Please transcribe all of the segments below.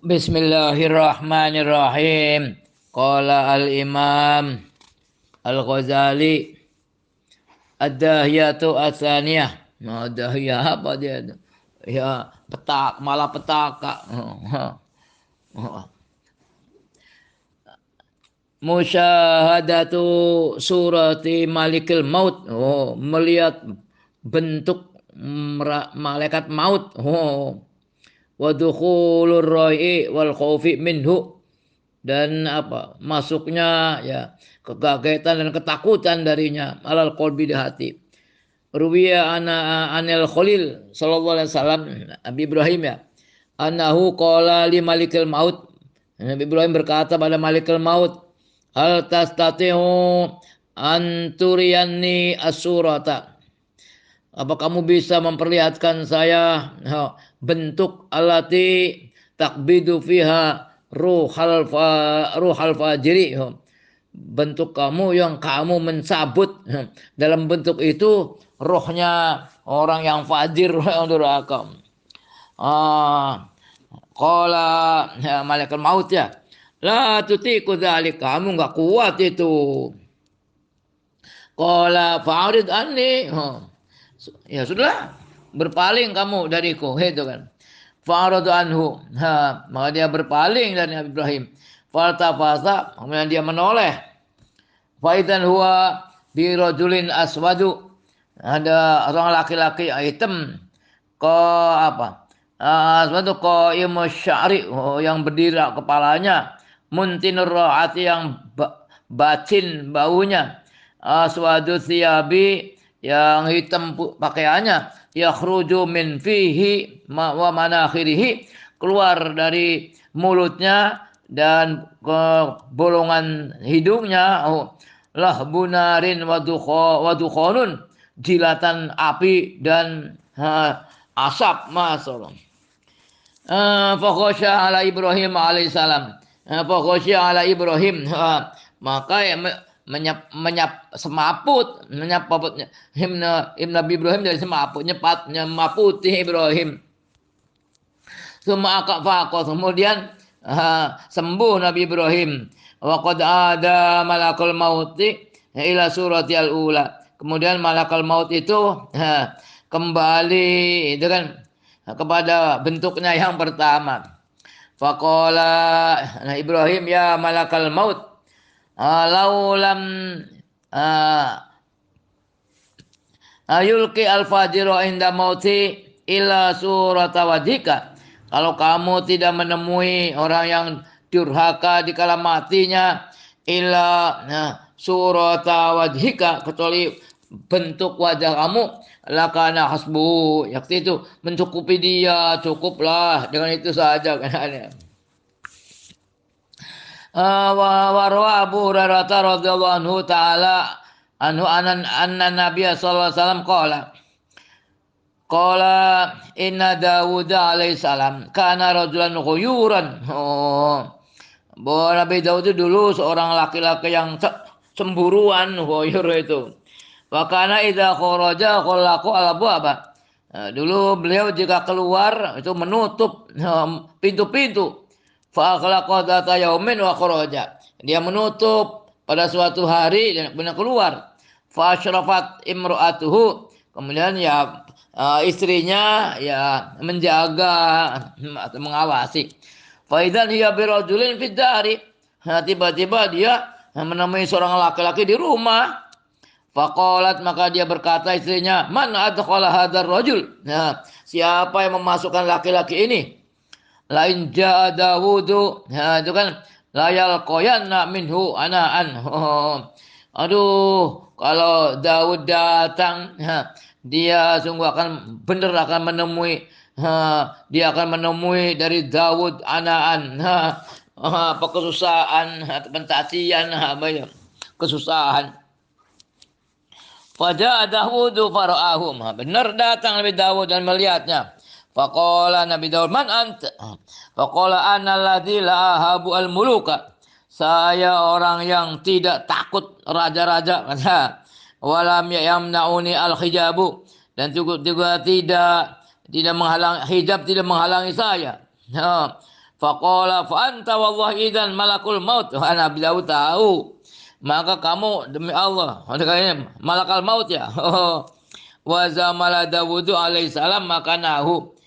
Bismillahirrahmanirrahim. Qala al-Imam Al-Ghazali ad-dahiyatu atsaniyah. Nah, dahiyah apa dia? Ya, malah petaka. Musyahadatu surati Malikil Maut. Oh, melihat bentuk malaikat maut. Oh, wa dukhulur ra'i wal khaufi minhu, dan apa masuknya ya kekagetan dan ketakutan darinya, alal qalbi di hati. Ruwiya anil Khalil sallallahu alaihi wasallam, Nabi Ibrahim ya, annahu qala li malikil maut. Nabi Ibrahim berkata pada malikil maut, hal tastati'u an turiyanni as-surata, apa kamu bisa memperlihatkan saya bentuk alati takbidu fiha ruhal fajiri, bentuk kamu yang kamu mencabut dalam bentuk itu rohnya orang yang fajir, yang durhaka. Qala ya, malaikat maut ya, la tutiku dzalik, kamu nggak kuat itu. Qala fa'rid anni, ya sudah, berpaling kamu dariku, itu kan. Fa'aradu anhu, maka dia berpaling dari Nabi Ibrahim. Faltafasa, kemudian dia menoleh. Faidan huwa birajulin aswadu, ada orang laki-laki hitam, ke apa? Aswadu qaimus sya'ri, yang berdiri kepalanya, muntinur ra'ati, yang bacin baunya, aswadu thiyabi, yang hitam pakaiannya, yakhruju min fihi wa manakhirihi, keluar dari mulutnya dan ke bolongan hidungnya, lahbunarin wadukhonun, jilatan api dan asap, masalah. Fakhosya ala Ibrahim alaihissalam. Fakhosya ala Ibrahim, maka ya semaput Nabi Ibrahim dari semaput, nyemaputi Ibrahim. Kemudian sembuh Nabi Ibrahim. Wa qad ada malakul mauti ila surati al-ula. Kemudian malakul maut itu kembali itu kan kepada bentuknya yang pertama. Faqala Ibrahim, ya malakal maut, laulam yulki al-fajiru inda mauti illa surata wajhika, kalau kamu tidak menemui orang yang durhaka di kala matinya, illa surata wajhika, kecuali bentuk wajah kamu, lakana hasbu, yakti itu mencukupi dia, cukuplah dengan itu saja kan. Warwa Abu Hurairah radhiyallahu anhu taala anhu anna Nabi sallallahu alaihi wasallam qala inna Dawud alaihissalam kana rajulan ghuyuran. Bahwa Nabi Daud itu dulu seorang laki-laki yang cemburuan, ghuyur itu. Wa kana idza kharaja khallaqu al-abwaba. Dulu beliau jika keluar itu menutup pintu-pintu. Fa akhlaqa dzata yaumin wa kharaja. Dia menutup pada suatu hari dan benar keluar. Fa asyrafat imra'atuhu. Kemudian ya istrinya ya menjaga atau mengawasi. Fa idzan hiya birajulin fid dari. Tiba-tiba dia menemui seorang laki-laki di rumah. Faqalat, maka dia berkata istrinya, man adkhala hadzal rajul. Nah, siapa yang memasukkan laki-laki ini? Lain ja'a Dawudu, itu kan layal qoyanna minhu anaan. Aduh, kalau Daud datang, dia sungguh benar akan menemui, dia akan menemui dari Daud anaan, apa kesusahan, pencacian, kesusahan. Faja'a Dawudu fara'ahum, benar datang Nabi Dawud dan melihatnya. Faqala Nabi Daud, man anta? Faqala ana alladzi la ahabu al-muluka. Saya orang yang tidak takut raja-raja. Walam yamnauni al-hijabu, dan juga tidak tidak menghalang hijab, tidak menghalangi saya. Faqala fa anta wallahi idzan malakul maut. Nabi Daud tahu. Maka kamu demi Allah, malakal maut ya. Wa zamala Dawudu alaihissalam makanahu.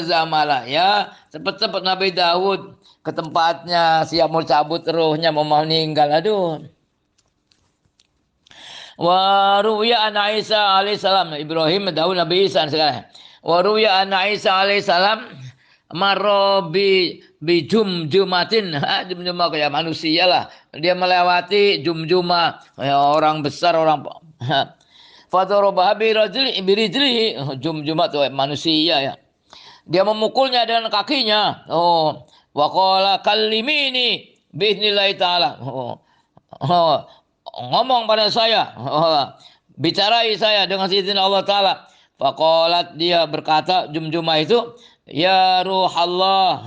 Zamala ya, cepat-cepat Nabi Daud ke tempatnya, siap mau cabut ruhnya, mau meninggal. Aduh. Wa ruwiya an Isa alaihissalam, Ibrahim Daud Nabi Isa sekarang. Wa ruwiya an Isa alaihissalam marro bi jumjumatin, jumjumah kayak manusia lah, dia melewati jumjumah ya, orang besar, orang fadarabah birijlihi, jumjumah tuh manusia ya, dia memukulnya dengan kakinya. Wa qala kallimini biidznillah taala, ngomong pada saya, bicarai saya dengan izin Allah taala. Faqalat, dia berkata jumjumah itu, ya ruh Allah,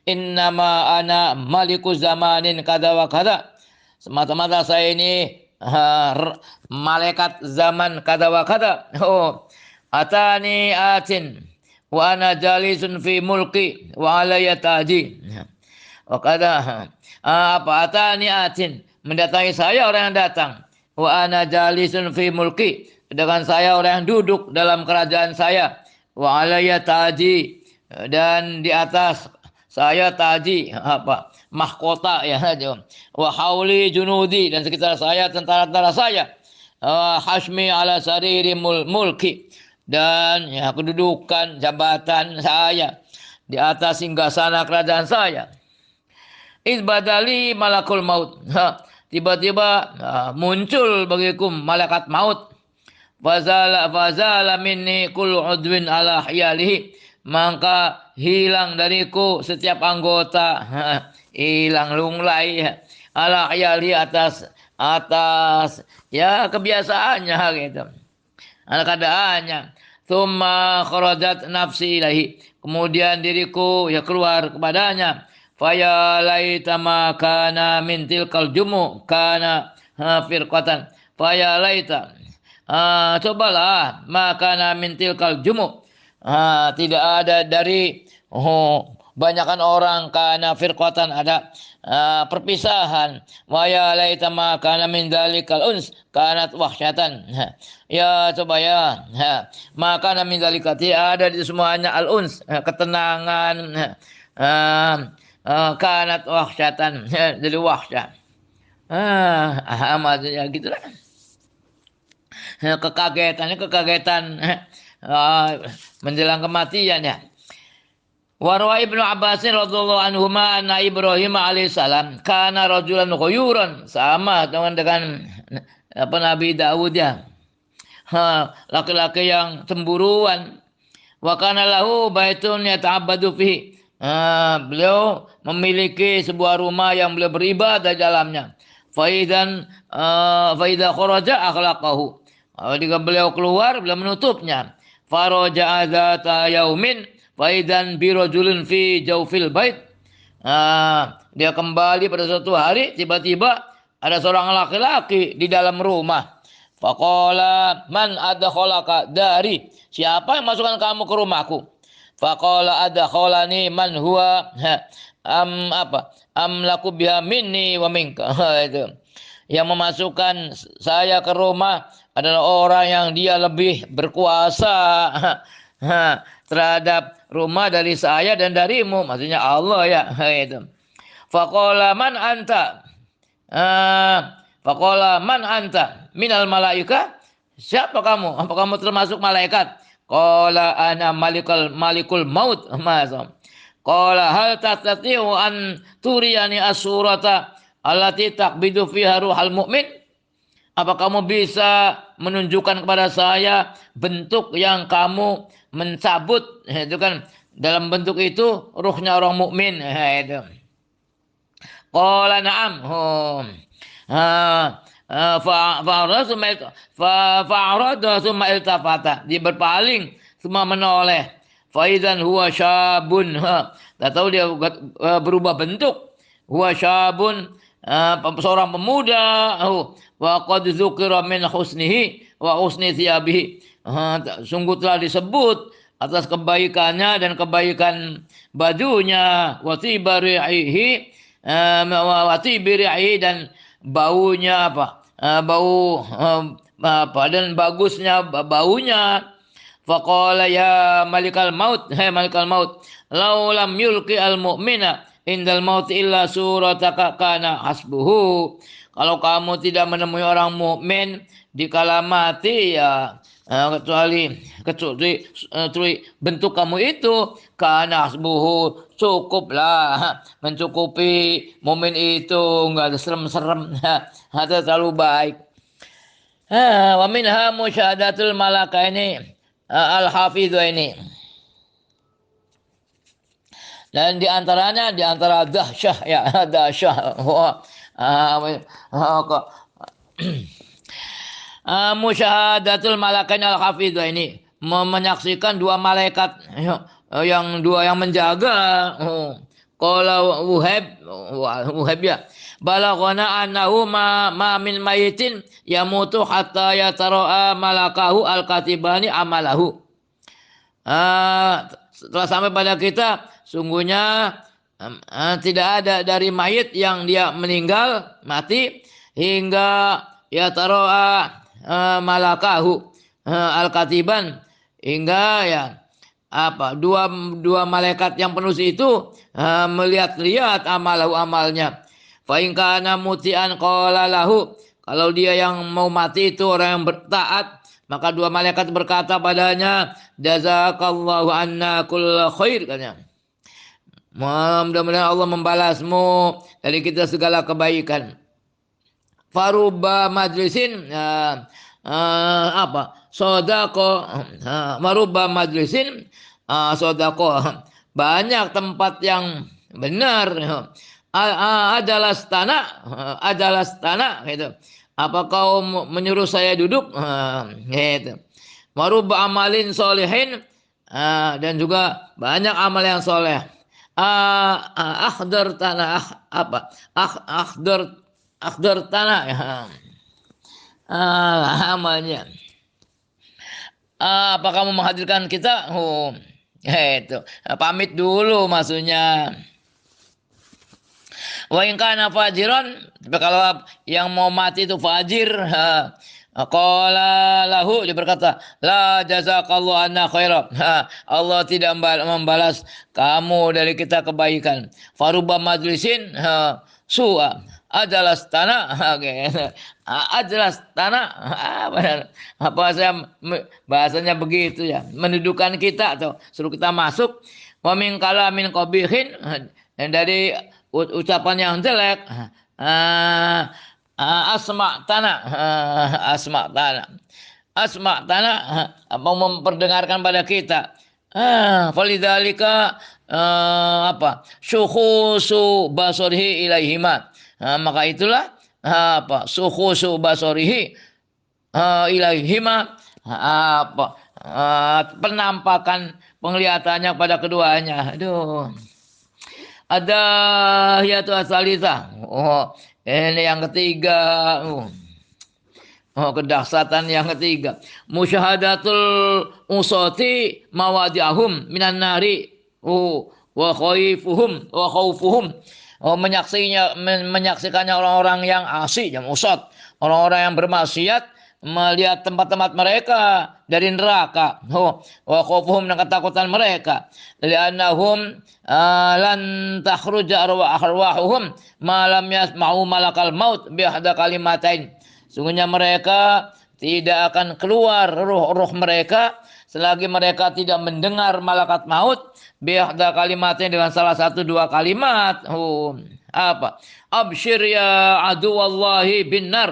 innama ana maliku zamanin kada wa kada. Semata-mata saya ini malaikat zaman kada wa kada. Atani atin wa ana jalisun fi mulki wa alayya taji. Wa kada atani atin, mendatangi saya orang yang datang. Wa ana jalisun fi mulki, dengan saya orang yang duduk dalam kerajaan saya. Wa alayya taji, dan di atas saya taji, mahkota ya. Wa hauli junudi, dan sekitar saya tentara-tentara saya. Hashmi ala sariri mulki, dan ya kedudukan jabatan saya di atas singgasana kerajaan saya. Izbadali malakul maut, tiba-tiba muncul bagiku malaikat maut. Fazala minni kullu udwin ala hiyalihi, maka hilang dariku setiap anggota, hilang lunglai ala hiyalihi, atas ya kebiasaannya gitu, keadaannya. Tsumma kharajat nafsi ilahi, kemudian diriku ya keluar kepadanya. Faya laita ma kana min tilkal jumu kana firqatan. Faya laita, cobalah, maka min tilkal jumu, tidak ada dari banyakan orang, kana firqatan, ada perpisahan. Wa ya laita ma kana min dalikal uns kanat wahsyatan. Ya coba ya, maka min dalika, tidak ada di semuanya al uns, ketenangan, kanat wahsyatan, jadi wahsyah. Maksudnya gitulah. Kekagetan menjelang kematian ya. Warwa Ibnu Abbasin radhiyallahu anhuma anna Ibrahim alaihissalam kana rajulan ghayuran, sama dengan Nabi Daud ya, laki-laki yang cemburuan. Wa kana lahu baitun yata'abbadu fihi, beliau memiliki sebuah rumah yang beliau beribadah di dalamnya. Faidan faida kharaja akhlaqahu, jika beliau keluar, beliau menutupnya. Faraja dzata yaumin faidan birajulin fi jawfil bait, dia kembali pada suatu hari, tiba-tiba ada seorang laki-laki di dalam rumah. Faqala man adkhalaka dari, siapa yang masukkan kamu ke rumahku? Faqala adkhalani man huwa amlaku biha minni wa minka. Itu yang memasukkan saya ke rumah adalah orang yang dia lebih berkuasa terhadap rumah dari saya dan darimu, maksudnya Allah ya. Itu. Faqala man anta, faqala man anta minal malaika, siapa kamu? Apa kamu termasuk malaikat? Qala ana malikul maut. Qala hal tastati'u an turiyani as-surata allati taqbidu fiha ruhal mu'min? Apa kamu bisa menunjukkan kepada saya bentuk yang kamu mencabut, itu kan dalam bentuk itu ruhnya orang mukmin, itu. Qala na'am. Fa'arada summa iltafata, dia berpaling semua menoleh. Faidan huwa syabun, tak tahu dia berubah bentuk. Huwa syabun, seorang pemuda. Wa qad dzukira min husnihi wa husni thiyabihi, sungguh telah disebut atas kebaikannya dan kebaikan bajunya, wa tibarihi, wa tibarihi, dan baunya apa? Bau apa, dan bagusnya baunya. Faqala ya malikal maut, hai malikal maut, lau lam yulqi al mu'mina indal maut illa surataka kana hasbuhu. Kalau kamu tidak menemui orang mukmin di kala mati, ya kecuali bentuk kamu itu, kana hasbuhu, cukuplah, mencukupi mukmin itu, enggak ada serem-serem, atau terlalu baik. Wa minha musyahadatul malakaini al-hafidhu ini. Dan di antaranya, di antara dahsyah, ya dahsyah, musyahadatul malakain al-hafidhu ini, menyaksikan dua malaikat yang menjaga. Qala Wuhaib ya, balaghana annahu ma min mayitin yamutu hatta yatara'a malakahu al-katibani amalahu. Setelah sampai pada kita, sungguhnya tidak ada dari mayit yang dia meninggal mati hingga yatara'a malakahu al-katiban, hingga ya apa, dua malaikat yang penulis itu melihat-lihat amalnya. Fa in kana mutian qala lahu, kalau dia yang mau mati itu orang yang bertaat, maka dua malaikat berkata padanya, jazakallahu anna kull khair, katanya, mudah-mudahan Allah membalasmu dari kita segala kebaikan. Faruba majlisin sodako, maruba majlisin sodako, banyak tempat yang benar, adalah tanah gitu. Apa kau menyuruh saya duduk, gitu. Maruba amalin solehin, dan juga banyak amal yang soleh. Akhdar tanah, akhdar tanah, ya. Amalnya. Apa kamu menghadirkan kita? Itu pamit dulu maksudnya. Wa in kana fajiran, tapi kalau yang mau mati itu fajir, qala lahu, dia berkata, la jazakallahu anna khaira, Allah tidak membalas kamu dari kita kebaikan. Faruba majlisin su'a adalah tanah, adalah tanah, apa saya bahasanya begitu ya, mendudukan kita atau suruh kita masuk. Wa min kalamin qabihin, dan dari ucapan yang jelek, asma tanah, apa, memperdengarkan pada kita. Falidzalika syukhusu basarihi ilaihima, maka itulah syukhusu basarihi ilaihima, penampakan penglihatannya pada keduanya. Aduh. Ada yaitu asalisa. Ini yang ketiga. Kedahsyatan yang ketiga. Musyahadatul usati mawadi'ahum minan nari. Wa khawfuhum. Menyaksikannya orang-orang yang asik, yang usat, orang-orang yang bermaksiat, melihat tempat-tempat mereka dari neraka. Wa khawfuhum, dan ketakutan mereka. Li'annahum lan takhruja arwahuhum ma lam yasma'u malakal maut bihada kalimatain. Sungguhnya mereka tidak akan keluar ruh-ruh mereka selagi mereka tidak mendengar malaikat maut bihada kalimatain, dengan salah satu dua kalimat. Apa? Absyir ya adu wallahi binnar.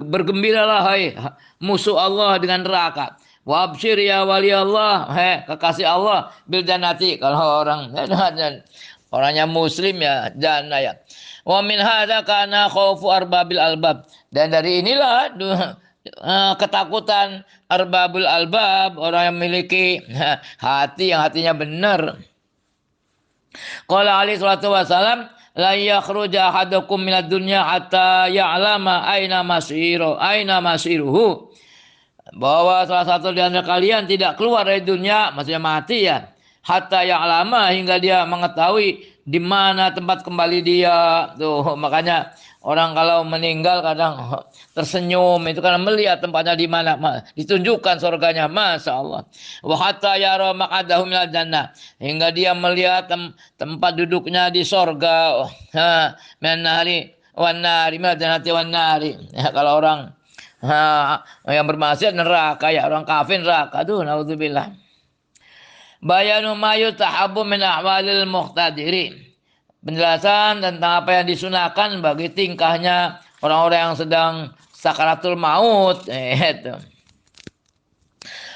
Bergembiralah hai musuh Allah dengan neraka. Wa absyir ya wali Allah, kekasih Allah, bil jannati, kalau orangnya muslim ya jannah ya. Wa min hadza kana khaufu arbabil albab, dan dari inilah ketakutan arbabul albab, orang yang memiliki hati yang hatinya benar. Qala alaihi salatu wasalam, la yakhruja ahadukum minad dunya hatta ya'lama aina masiruhu. bahwa salah satu di antara kalian tidak keluar dari dunia, maksudnya mati ya, hatta yang lama hingga dia mengetahui di mana tempat kembali dia. Tuh makanya orang kalau meninggal kadang tersenyum itu karena melihat tempatnya di mana, ditunjukkan surganya, masya Allah. Wa hatta yara maq'adahu minal jannah, hingga dia melihat tempat duduknya di surga. Min nari wan nari, minal jannati wan nari. Ya, kalau orang yang bermaksiat neraka, ya orang kafir neraka. Aduh, naudzubillah. Bayanu ma yutahabbu min ahwalil muqtadiri. Penjelasan tentang apa yang disunahkan bagi tingkahnya orang-orang yang sedang sakaratul maut. Itu.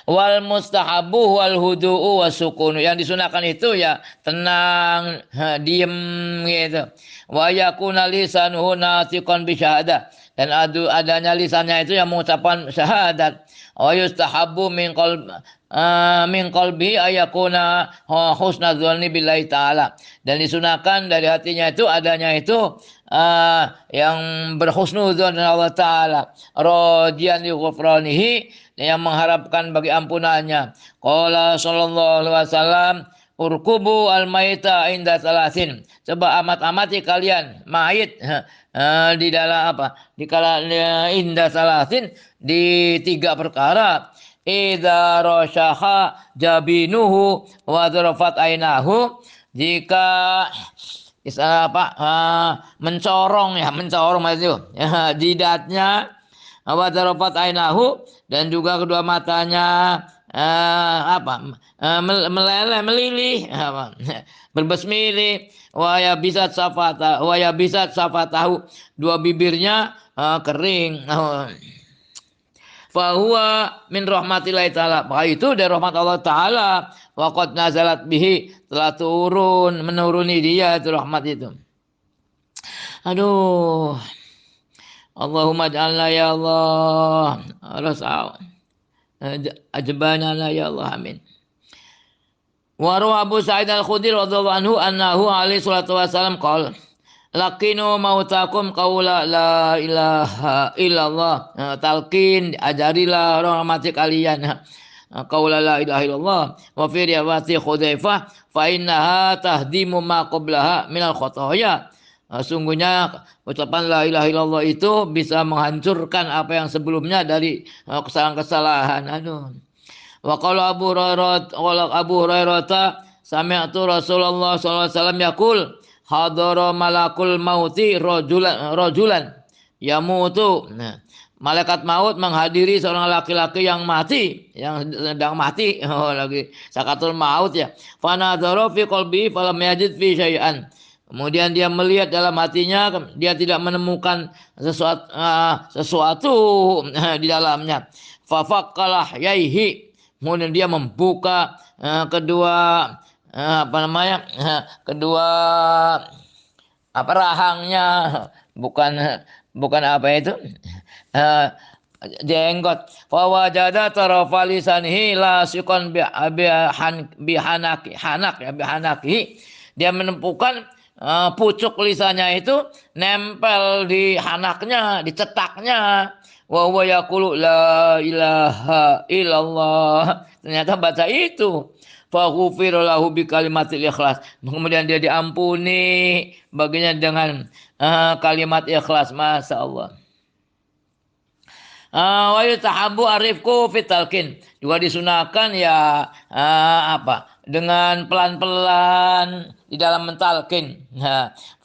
Wal mustahabu wal hudu'u wasukunu. Yang disunahkan itu ya tenang, diem gitu. Wa yakuna lisanuhu natiqan bi syahadah. Dan adanya lisannya itu yang mengucapkan syahadat. Wa yustahabu min qalbi ayakuna husnadzanni billahi ta'ala. Dan disunahkan dari hatinya itu adanya itu yang berhusnudzon dengan Allah Ta'ala. Radiyan li ghufranihi, yang mengharapkan bagi ampunannya. Qala sallallahu alaihi wasallam, urkubu al-maita inda salasin. Coba amati kalian mayit di dalam apa? Di kala inda salasin, di 3 perkara. Idza rasyaha jabinuhu wa dzarafat ainahu, jika mencorong itu ya, jidatnya, wa dzarafat ainahu, dan juga kedua matanya meleleh berbesmili, wa ya bisat safatahu, dua bibirnya kering. Fahuwa min rahmatillahi ta'ala, maka itu dari rahmat Allah Ta'ala. Wa qad nazalat bihi, telah menuruni dia itu rahmat itu. Aduh, Allahumma ja'alna ya Allah rasa'u ajbana ya Allah, amin. Wa rawa Abu Sa'id Al-Khudri radhiyallahu anhu annahu alaihi salatu wasallam qala, lakinu mautakum qaula la ilaha illallah. Talqin, ajarilah orang mati kalian qaula la ilaha illallah. Wa fi riwayati Hudzaifah, fa innaha tahdimu ma qablaha minal khotoya. Sungguhnya ucapan la ilaha illallah itu bisa menghancurkan apa yang sebelumnya dari kesalahan-kesalahan. Aduh. Wa qala Abu Hurairah sami'tu Rasulullah sallallahu alaihi wasallam yaqul, hadara malakul mauti rojulan yamutu. Nah, malaikat maut menghadiri seorang laki-laki yang mati, yang sedang mati, lagi sakatul maut ya. Fanadhara fi qalbi falam yajid fi syai'an. Kemudian dia melihat dalam hatinya, dia tidak menemukan sesuatu di dalamnya. Fafaqqalah yaihi, kemudian dia membuka kedua rahangnya, bukan apa itu, jenggot. Fa wajada tarafa lisanihi lasiqan bihanaki. Dia menemukan pucuk lisannya itu nempel di hanaknya, di cetaknya. Wa huwa yaqulu la ilaha illallah. Ternyata baca itu. Fa ghufira lahu bi kalimatil ikhlas. Kemudian dia diampuni baginya dengan kalimat ikhlas, masyaallah. Wa yutahabbu arifku fit talqin. Juga disunahkan ya dengan pelan-pelan di dalam mentalkin.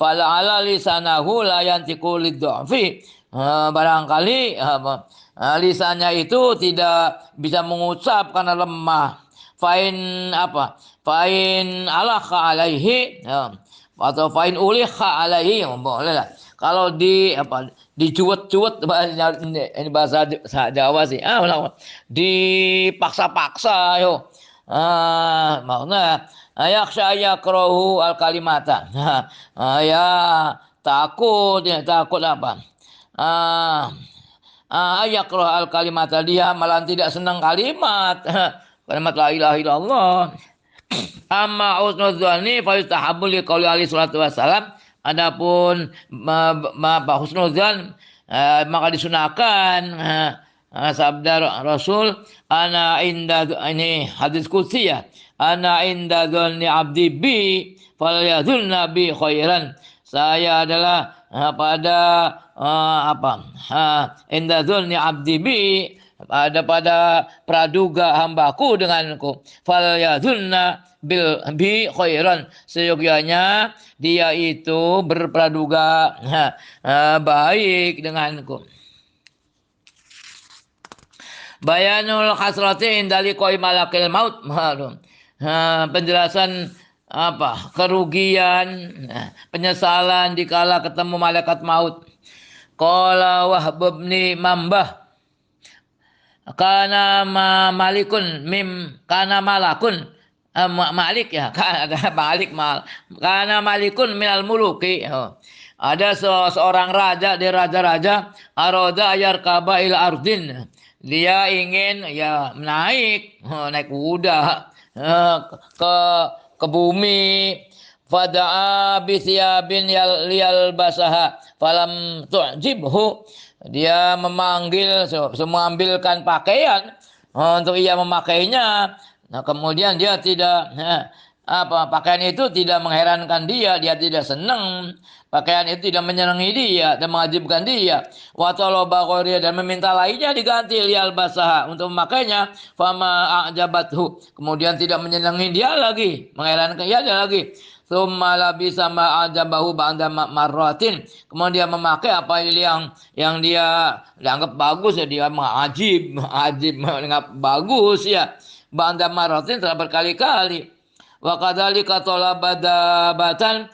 Fala ala lisanahu la yantiqu lidhafi. Barangkali lisannya itu tidak bisa mengucap karena lemah. Fa'in alakha alaihi, atau fa'in ulikha alaihi, boleh lah. Kalau dicuet-cuet, ini bahasa Jawa sih, dipaksa-paksa yo. Maksudnya yakhsha yakrahu al kalimata. Ya takut apa? Yakrahu al kalimata, dia malah tidak senang kalimat la ilaha illallah. Amma husnudzani fa yustahabbu li qouli alaihi salatu wasalam. Adapun husnudzan maka disunahkan Sabda Rasul, ana inda, ini hadis qudsi ya, ana inda dzanni abdi bi falyadzunna bi khairan. Saya adalah pada inda dzanni abdi bi, pada praduga hambaku denganku, falyadzunna bi khairan, seyogyanya dia itu berpraduga baik denganku. Bayanul hasrati indali koi malakil maut. Penjelasan kerugian, penyesalan dikala ketemu malaikat maut. Qala Wahb bin Mambah, kana malikun kana malakun malik ya, ada malik kana malikun minal muluki. Ada seorang raja dari raja-raja, aroda ayar kabail ardin, dia ingin ya naik kuda ke bumi. Fada'a bisyabin liyal basaha falam tu'jibhu, dia memanggil semua ambilkan pakaian untuk ia memakainya. Nah kemudian dia tidak pakaian itu tidak mengherankan dia tidak senang. Pakaian itu tidak menyenangi dia dan mengajibkan dia. Wa talaba ghairiya, dan meminta lainnya diganti lial basaha untuk memakainya. Fama a'jabathu, kemudian tidak menyenangi dia lagi, mengherankan dia lagi. Tsumma labisa ma a'jabahu ba'da marratin, kemudian memakai apa yang dia dianggap bagus ya, dia menganggap bagus ya. Ba'da marratin, telah berkali-kali. Wa kadzalika talaba dabatan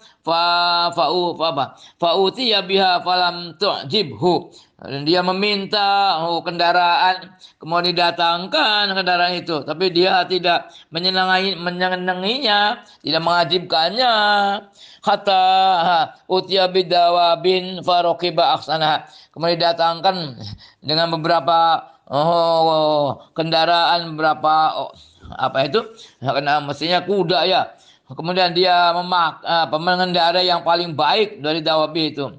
fa'utiya biha falam tu'jibhu, dan dia meminta kendaraan, kemudian didatangkan kendaraan itu, tapi dia tidak menyenanginya, tidak mengajibkannya. Hatta utiya bidawabin faroqiba aksana, kemudian didatangkan dengan beberapa kendaraan, beberapa karena mestinya kuda ya. Kemudian dia mengendarai yang paling baik dari dawabi itu.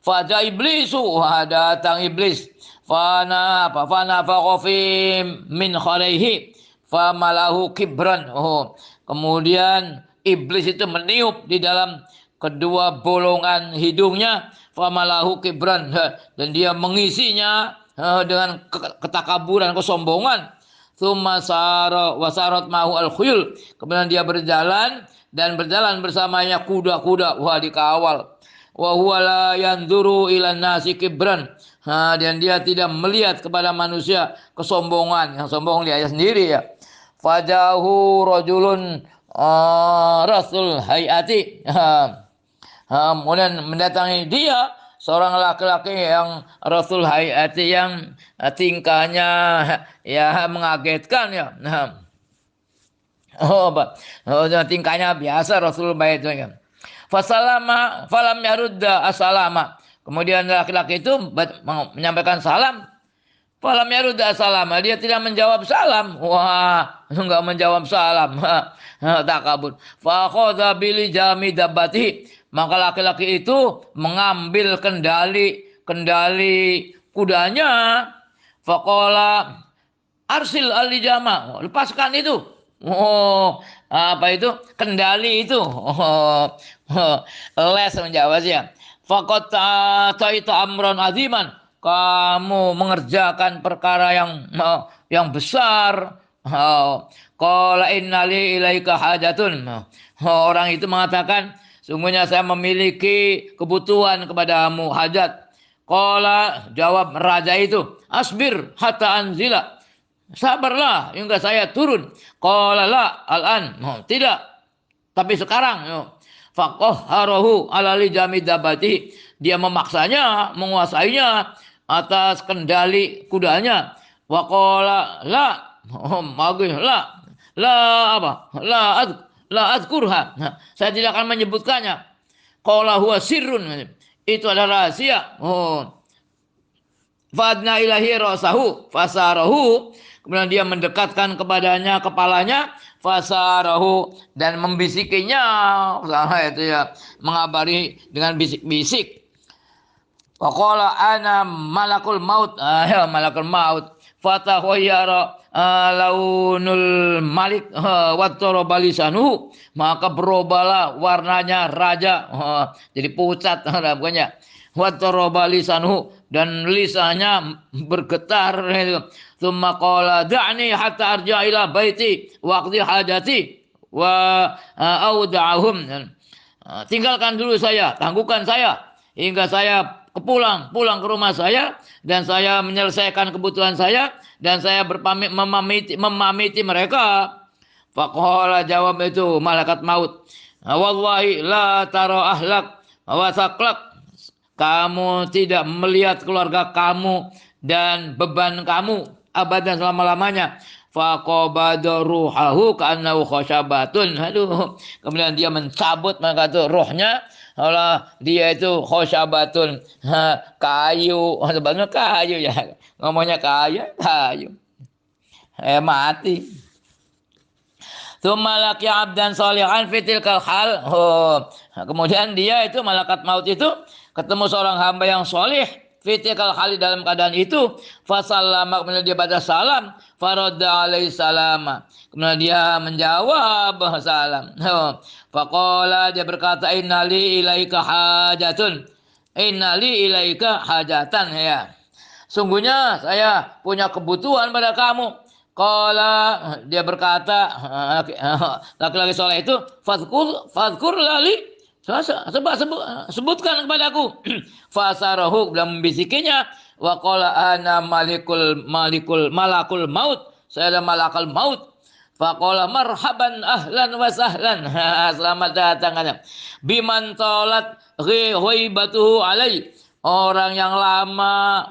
Faja iblisu, datang iblis. Fana faqafim min kharaihi famalahu kibran. Kemudian iblis itu meniup di dalam kedua bolongan hidungnya, famalahu kibran, dan dia mengisinya dengan ketakaburan, kesombongan. Tsumma sara wa sarat mahu al-khuyul, kemudian dia berjalan bersamanya kuda-kuda, dikawal. Wa huwa la yanzuru ila nasi kibran, dan dia tidak melihat kepada manusia kesombongan, yang sombong dia sendiri ya. Fajahu rajulun rasul hayati, kemudian mendatangi dia seorang laki-laki yang rasul hayati, yang tingkahnya ya mengagetkan ya. Tingkahnya biasa Rasul baik itu ya. Fasalama falam yarudda asalama, kemudian laki-laki itu menyampaikan salam. Falam yarudda asalama, dia tidak menjawab salam. Enggak menjawab salam. Takabur. Fa khadha bil jami dabbati, maka laki-laki itu mengambil kendali kudanya. Faqala arsil alijama, lepaskan itu. Kendali itu. Les menjawab ya. Faqat ta'ita amran aziman, kamu mengerjakan perkara yang besar. Qala innali ilaika hajatun. Orang itu mengatakan, sungguhnya saya memiliki kebutuhan kepadamu, hajat. Qala, jawab raja itu, asbir hatta anzila, sabarlah hingga saya turun. Qala la al-an, tidak, tapi sekarang. Faqahharahu ala lijami dabati, dia memaksanya, menguasainya atas kendali kudanya. Wa qala la azkurha, saya tidak akan menyebutkannya. Qala huwa sirrun, itu adalah rahasia. Fadna ilahi rasahu fasarahu, kemudian dia mendekatkan kepadanya kepalanya, fasarahu, dan membisikinya, itu ya, mengabari dengan bisik-bisik. Faqala ana malakul maut. Ya malakul maut. Fatahayyara launul malik wa taraba lisanuhu, maka berubahlah warnanya raja, jadi pucat bukannya, wa taraba lisanuhu, dan lisannya bergetar itu. Tsumma qala da'ni hatta arja ila baiti waqti hajati wa auda'ahum. Tinggalkan dulu saya, tangguhkan saya hingga saya pulang ke rumah saya dan saya menyelesaikan kebutuhan saya dan saya memamiti mereka. Faqala, jawab itu malaikat maut, wallahi la tara ahlak wa saklak, kamu tidak melihat keluarga kamu dan beban kamu abadan selama-lamanya. Faqabada ruhahu ka'annahu khasyabatun. Aduh, kemudian dia mencabut maka itu rohnya, Allah dia itu khosyabatun, kayu, sebenarnya kayu ya, ngomongnya kayu, mati. Tsumma laqiya abdan shalihan fi tilkal hal. Kemudian dia itu malaikat maut itu ketemu seorang hamba yang soleh fi tilkal hal, dalam keadaan itu. Fasallama, kemudian dia baca salam. Faradda alaihi salama, kemudian dia menjawab salam. Faqala, dia berkata, innali ilaika hajatun, innali ilaika hajatan, ya, sungguhnya saya punya kebutuhan pada kamu. Qala, dia berkata, laki-laki soleh itu, fadkur lali, sebutkan kepadaku. Fasarahu, dan membisikinya. Wa qala ana malakul maut, saya adalah malakul maut. Faqala marhaban ahlan wa sahlan, selamat datang biman talat ghaibatuhu alai, orang yang lama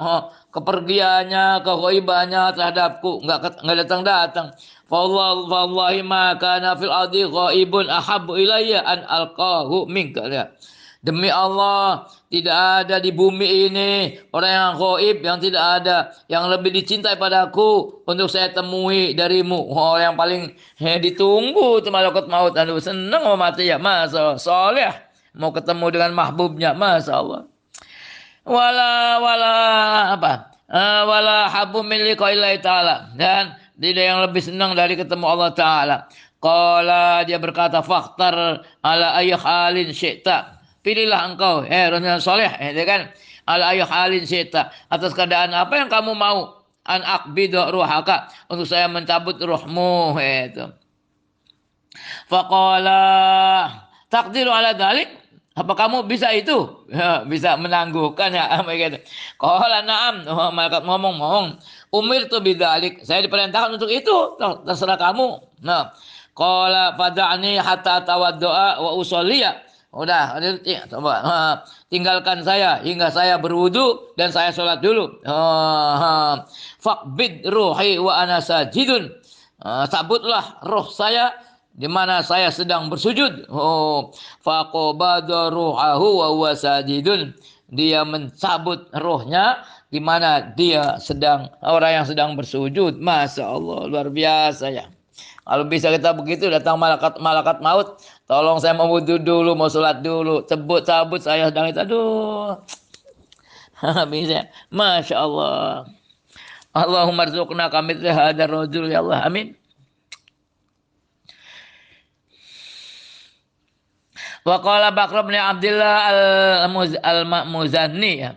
kepergiannya, keghaibannya terhadapku, enggak datang. Wallahi ma kana fil ardi ghaibun ahabbu ilayya an alqahu minka. Demi Allah, tidak ada di bumi ini orang yang gaib, yang tidak ada yang lebih dicintai padaku untuk saya temui darimu. Orang yang paling ditunggu itu malaikat maut. Aduh, senang mau mati ya, Masya Allah. Soleh mau ketemu dengan mahbubnya, Masya Allah. Wala habu min liqa'illahi ta'ala, dan tidak yang lebih senang dari ketemu Allah Ta'ala. Qala, dia berkata, fakhtar ala ayyi halin syi'ta, pilihlah engkau Rasulullah soleh, kan, ala ayyi halin syi'ta, atas keadaan apa yang kamu mau, an aqbida ruhaka, untuk saya mencabut ruhmu, itu. Faqala taqdiru ala dzalik, apa kamu bisa itu? Ya, bisa menangguhkan ya, begitu. Qala na'am, malaikat ngomong, umirtu bidzalik, saya diperintahkan untuk itu, terserah kamu. Nah, qala fada'ni hatta tawaddu'a wa usolliya, udah, coba tinggalkan saya hingga saya berwudu dan saya sholat dulu. Faqbid ruhi wa ana sajidun, cabutlah roh saya di mana saya sedang bersujud. Faqabada ruhahu wa huwa sajidun, dia mencabut rohnya di mana dia sedang, orang yang sedang bersujud. Masya Allah, luar biasa ya. Kalau bisa kita begitu, datang malaikat maut, tolong saya mau wudu dulu, mau sholat dulu, cabut saya sedang itu, aduh. Bisa, Masya Allah. Allahumma rzuqna kamitsli hadzal rajul ya Allah, amin. Wa qala Bakr bin Abdullah al-Muzanni, ya,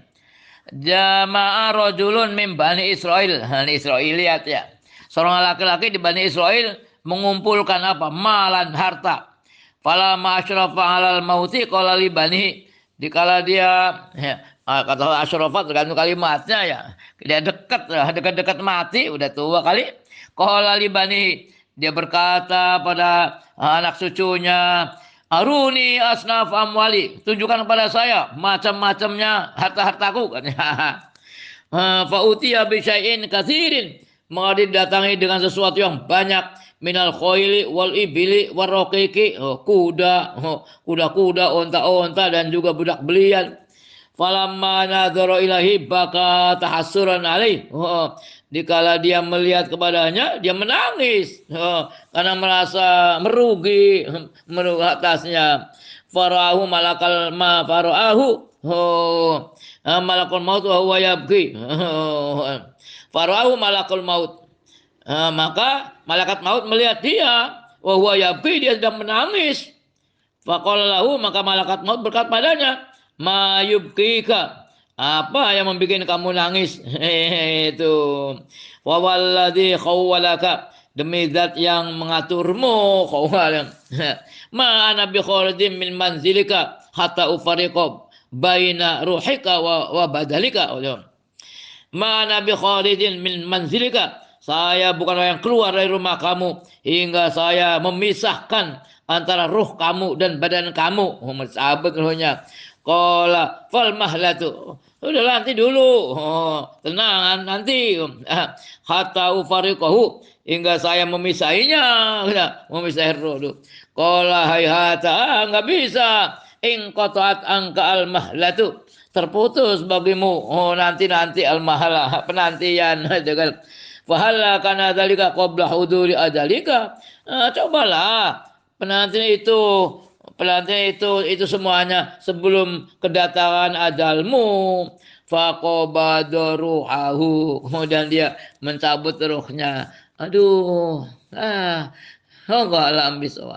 jama'a rajulun min Bani Israil, Israiliyat ya. Seorang laki-laki di Bani Israel mengumpulkan apa? Malan, harta. Fala ma'asyrafa 'alal mauti qala li bani, dikala dia ya, kata asyrafa tergantung kalimatnya ya. Dia dekat mati, udah tua kali. Qala li bani, dia berkata pada anak cucunya, aruni asnaf amwali, tunjukkan kepada saya macam-macamnya harta-hartaku, katanya. Fa utiya bi syai'in katsirin, maka didatangi dengan sesuatu yang banyak, minal khoili wal ibili war raqiqi, kuda-kuda, onta-onta dan juga budak belian. Falamma nadzara ilahi baka tahassuran alaih, dikala dia melihat kepadanya dia menangis karena merasa merugi atasnya. Farahu malakal ma farahu, Oh, malakul maut wa huwa yabki. Fara'ahu malakul maut. Maka malaikat maut melihat dia, wa huwa yabki, dia sedang menangis. Faqala lahu, maka malaikat maut berkata padanya, ma yubkika, apa yang membuat kamu nangis? Itu. Wa walladzi khawwalaka, demi zat yang mengaturmu, khawwal. Ma ana bi kharijin min manzilika hatta ufariqab baina ruhika wa badalika. Ma ana bi kharijin min manzilika, saya bukanlah yang keluar dari rumah kamu hingga saya memisahkan antara ruh kamu dan badan kamu. Sahabat ruhnya. Qala fal mahlatu. Udah nanti dulu. Tenang nanti. Hatta ufariqahu, hingga saya memisahinya. Memisahi ruh dulu. Qala hayhata, enggak bisa. In qata'at angka al mahlatu, terputus bagimu nanti al mahala, penantian. Itu kan. Fahala kana dzalika qabla huduri adalika. Cobalah penantian itu semuanya sebelum kedatangan adalmu. Faqabada ruhahu, kemudian dia mencabut ruhnya. Aduh, enggak alam bisawab.